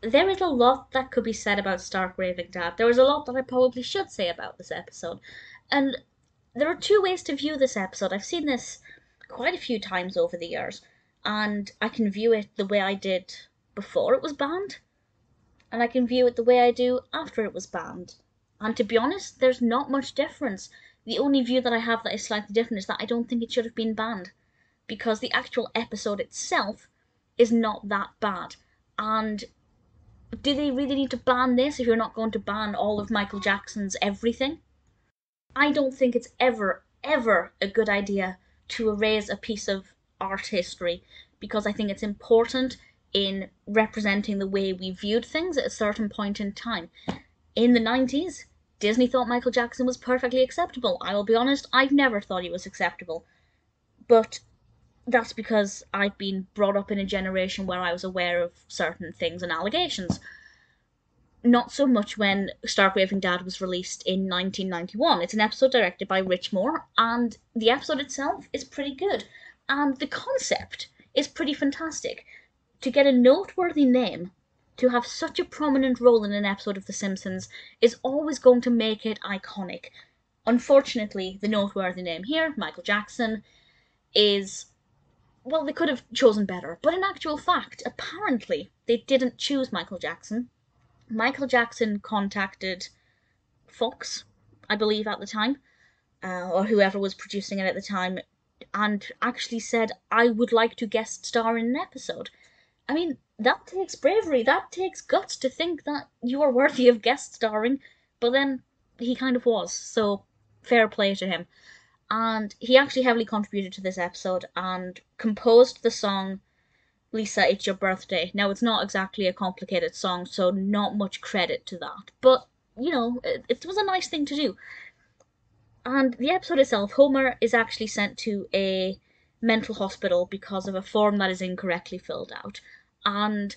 there is a lot that could be said about Stark Raving Dad. There was a lot that I probably should say about this episode. And there are two ways to view this episode. I've seen this quite a few times over the years, and I can view it the way I did before it was banned, and I can view it the way I do after it was banned. And to be honest, there's not much difference. The only view that I have that is slightly different is that I don't think it should have been banned, because the actual episode itself is not that bad. And do they really need to ban this if you're not going to ban all of Michael Jackson's everything? I don't think it's ever a good idea to erase a piece of art history, because I think it's important in representing the way we viewed things at a certain point in time. In the 90s, Disney thought Michael Jackson was perfectly acceptable. I will be honest, I've never thought he was acceptable. But that's because I've been brought up in a generation where I was aware of certain things and allegations. Not so much when Stark Raving Dad was released in 1991. It's an episode directed by Rich Moore, and the episode itself is pretty good. And the concept is pretty fantastic. To get a noteworthy name, to have such a prominent role in an episode of The Simpsons, is always going to make it iconic. Unfortunately, the noteworthy name here, Michael Jackson, is... well, they could have chosen better. But in actual fact, apparently, they didn't choose Michael Jackson. Michael Jackson contacted Fox, I believe at the time, or whoever was producing it at the time, and actually said, I would like to guest star in an episode. I mean, that takes bravery, that takes guts to think that you are worthy of guest starring, but then he kind of was, so fair play to him. And he actually heavily contributed to this episode and composed the song Lisa, It's Your Birthday. Now, it's not exactly a complicated song, so not much credit to that. But, you know, it was a nice thing to do. And the episode itself, Homer is actually sent to a mental hospital because of a form that is incorrectly filled out. And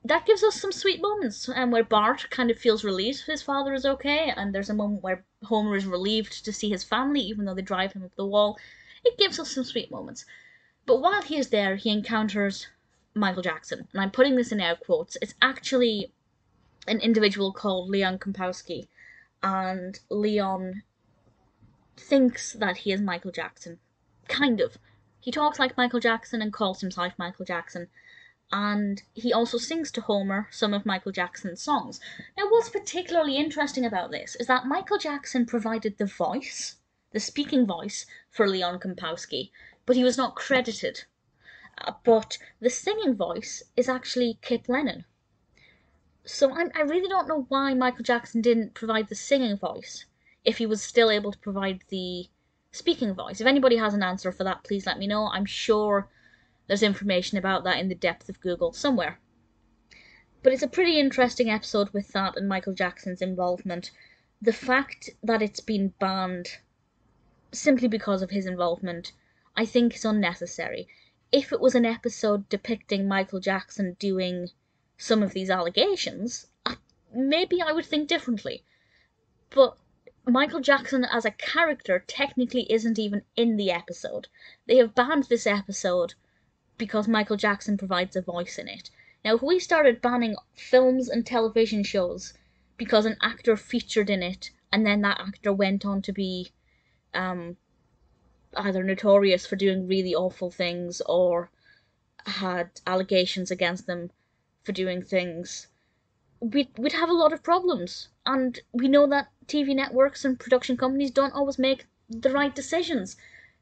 that gives us some sweet moments, where Bart kind of feels relieved his father is okay, and there's a moment where Homer is relieved to see his family, even though they drive him up the wall. It gives us some sweet moments. But while he is there, he encounters Michael Jackson. And I'm putting this in air quotes. It's actually an individual called Leon Kompowsky. And Leon thinks that he is Michael Jackson. Kind of. He talks like Michael Jackson and calls himself Michael Jackson. And he also sings to Homer some of Michael Jackson's songs. Now, what's particularly interesting about this is that Michael Jackson provided the voice, the speaking voice, for Leon Kompowsky, but he was not credited. But the singing voice is actually Kip Lennon. So I really don't know why Michael Jackson didn't provide the singing voice, if he was still able to provide the speaking voice. If anybody has an answer for that, please let me know. I'm sure there's information about that in the depth of Google somewhere. But it's a pretty interesting episode with that and Michael Jackson's involvement. The fact that it's been banned simply because of his involvement, I think, is unnecessary. If it was an episode depicting Michael Jackson doing some of these allegations, maybe I would think differently. But Michael Jackson as a character technically isn't even in the episode. They have banned this episode because Michael Jackson provides a voice in it. Now, if we started banning films and television shows because an actor featured in it, and then that actor went on to be either notorious for doing really awful things or had allegations against them for doing things, we'd have a lot of problems. And we know that TV networks and production companies don't always make the right decisions.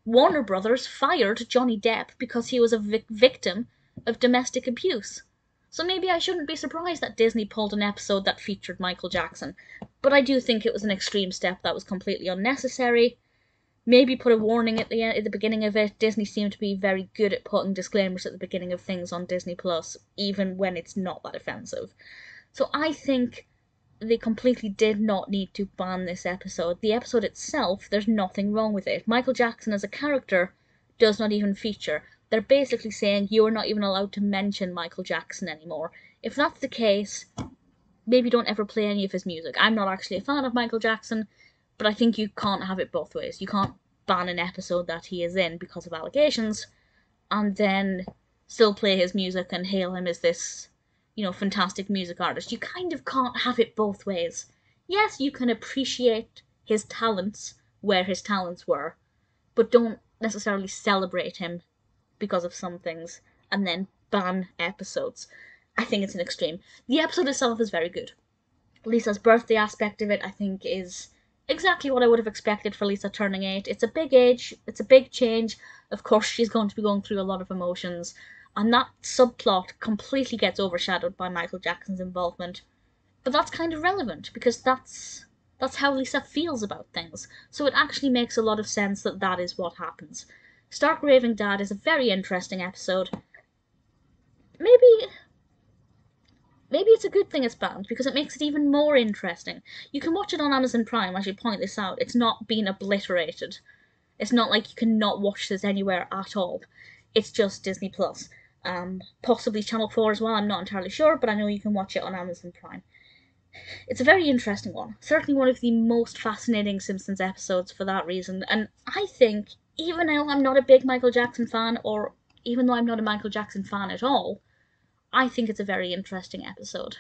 Warner Brothers fired Johnny Depp because he was a victim of domestic abuse. So maybe I shouldn't be surprised that Disney pulled an episode that featured Michael Jackson. But I do think it was an extreme step that was completely unnecessary. Maybe put a warning at the beginning of it. Disney seemed to be very good at putting disclaimers at the beginning of things on Disney+, even when it's not that offensive. So I think they completely did not need to ban this episode. The episode itself, there's nothing wrong with it. Michael Jackson as a character does not even feature. They're basically saying you are not even allowed to mention Michael Jackson anymore. If that's the case, maybe don't ever play any of his music. I'm not actually a fan of Michael Jackson, but I think you can't have it both ways. You can't ban an episode that he is in because of allegations, and then still play his music and hail him as this fantastic music artist. You kind of can't have it both ways. Yes, you can appreciate his talents where his talents were, but don't necessarily celebrate him because of some things and then ban episodes. I think it's an extreme. The episode itself is very good. Lisa's birthday aspect of it, I think, is exactly what I would have expected for Lisa turning 8. It's a big age, it's a big change. Of course, she's going to be going through a lot of emotions, and that subplot completely gets overshadowed by Michael Jackson's involvement. But that's kind of relevant, because that's how Lisa feels about things. So it actually makes a lot of sense that that is what happens. Stark Raving Dad is a very interesting episode. Maybe it's a good thing it's banned, because it makes it even more interesting. You can watch it on Amazon Prime, I should point this out. It's not been obliterated. It's not like you can not watch this anywhere at all. It's just Disney Plus. Possibly Channel 4 as well, I'm not entirely sure, but I know you can watch it on Amazon Prime. It's a very interesting one. Certainly one of the most fascinating Simpsons episodes for that reason. And I think, even though I'm not a big Michael Jackson fan, or even though I'm not a Michael Jackson fan at all, I think it's a very interesting episode.